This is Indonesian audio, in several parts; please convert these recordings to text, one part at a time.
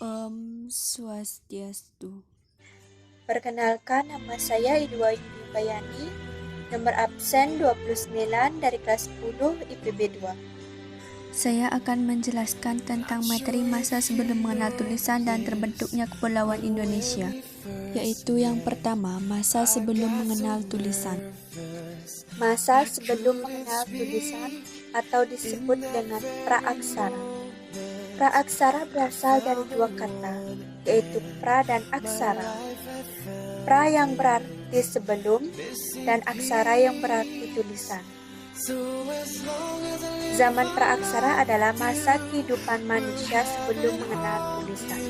Om Swastiastu. Perkenalkan, nama saya Idwa Yudhipayani, nomor absen 29 dari kelas 10 IPB 2. Saya akan menjelaskan tentang materi masa sebelum mengenal tulisan dan terbentuknya Kepulauan Indonesia, yaitu yang pertama, masa sebelum mengenal tulisan. Masa sebelum mengenal tulisan atau disebut dengan praaksara. Praaksara berasal dari dua kata, yaitu pra dan aksara. Pra yang berarti sebelum dan aksara yang berarti tulisan. Zaman praaksara adalah masa kehidupan manusia sebelum mengenal tulisan.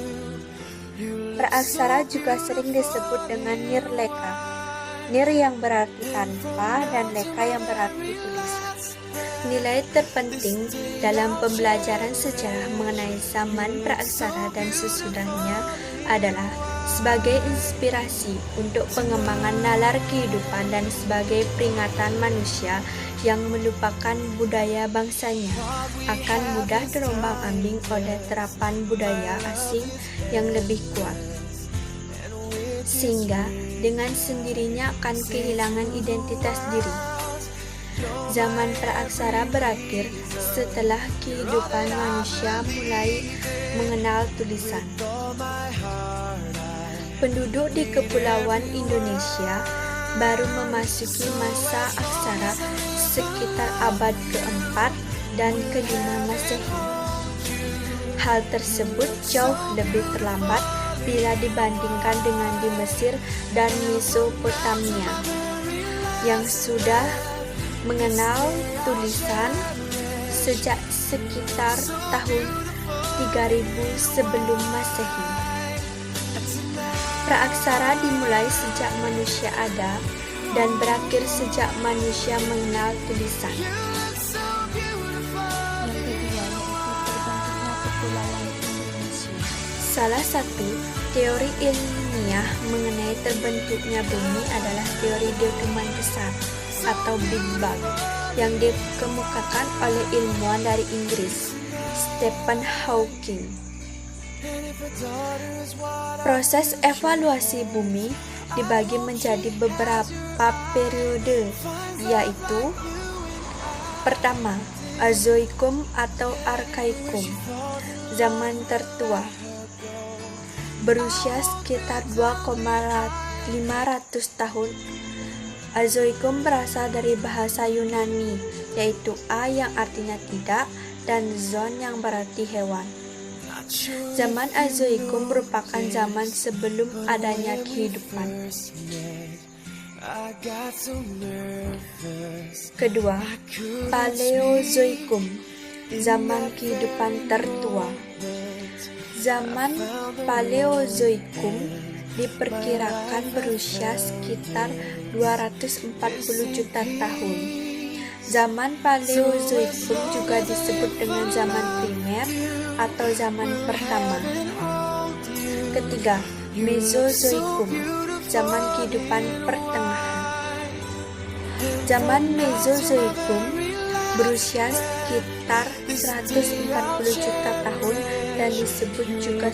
Praaksara juga sering disebut dengan nirleka. Nir yang berarti tanpa dan leka yang berarti tulisan. Nilai terpenting dalam pembelajaran sejarah mengenai zaman praaksara dan sesudahnya adalah sebagai inspirasi untuk pengembangan nalar kehidupan dan sebagai peringatan manusia yang melupakan budaya bangsanya akan mudah terombang-ambing oleh terapan budaya asing yang lebih kuat, sehingga dengan sendirinya akan kehilangan identitas diri. Zaman praaksara berakhir setelah kehidupan manusia mulai mengenal tulisan. Penduduk di Kepulauan Indonesia baru memasuki masa aksara sekitar abad ke-4 dan ke-5 Masehi. Hal tersebut jauh lebih terlambat bila dibandingkan dengan di Mesir dan Mesopotamia yang sudah mengenal tulisan sejak sekitar tahun 3000 sebelum Masehi. Praaksara dimulai sejak manusia ada dan berakhir sejak manusia mengenal tulisan. Yang kedua, yaitu terbentuknya Kepulauan Indonesia. Salah satu teori ilmiah mengenai terbentuknya bumi adalah teori dentuman besar atau Big Bang yang dikemukakan oleh ilmuwan dari Inggris, Stephen Hawking. Proses evaluasi bumi dibagi menjadi beberapa periode, yaitu pertama, Azoikum atau Arkaikum, zaman tertua, berusia sekitar 2,500 tahun. Azoikum berasal dari bahasa Yunani, yaitu A yang artinya tidak dan zon yang berarti hewan. Zaman Azoikum merupakan zaman sebelum adanya kehidupan. Kedua, Paleozoikum, zaman kehidupan tertua. Zaman Paleozoikum diperkirakan berusia sekitar 240 juta tahun. Zaman Paleozoikum juga disebut dengan zaman primer atau zaman pertama. Ketiga, Mesozoikum, zaman kehidupan pertengahan. Zaman Mesozoikum berusia sekitar 140 juta tahun dan disebut juga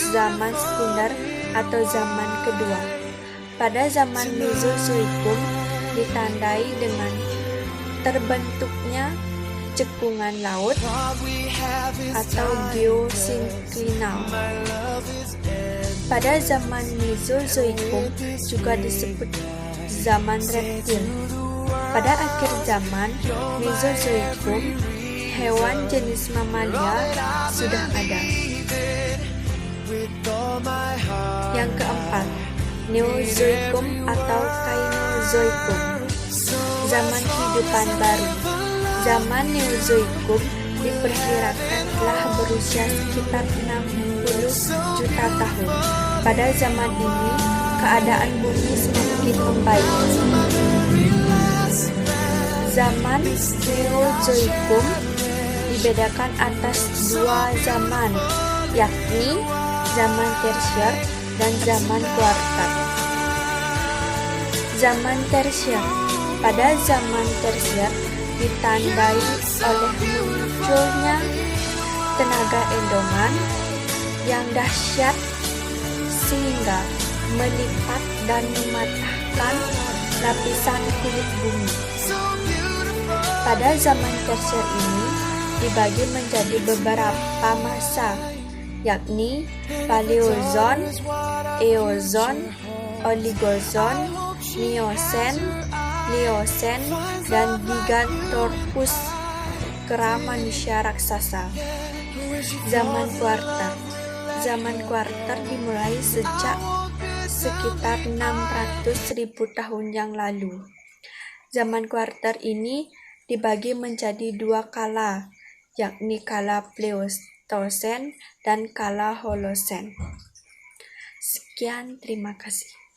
zaman sekunder atau zaman kedua. Pada zaman Mesozoikum ditandai dengan terbentuknya cekungan laut atau geosinklinal. Pada zaman Mesozoikum juga disebut zaman reptil. Pada akhir zaman Mesozoikum, hewan jenis mamalia sudah ada. Yang keempat, Neozoikum atau Kainozoikum, zaman kehidupan baru. Zaman Neozoikum diperkirakan telah berusia sekitar 60 juta tahun. Pada zaman ini, keadaan bumi semakin membaik. Zaman Neozoikum dibedakan atas dua zaman, yakni zaman Tersier dan zaman Kuartat. Zaman Tersier. Pada zaman Tersier ditandai oleh munculnya tenaga endongan yang dahsyat sehingga melipat dan mematahkan lapisan kulit bumi. Pada zaman tersier ini dibagi menjadi beberapa masa, yakni Paleozon, Eozon, Oligozon, Miosen, Liosen, dan Gigantorpus kera manusia raksasa. Zaman kuarter. Zaman kuarter dimulai sejak sekitar 600.000 tahun yang lalu. Zaman kuarter ini dibagi menjadi dua kala, yakni kala Pleistosen dan kala Holosen. Sekian, terima kasih.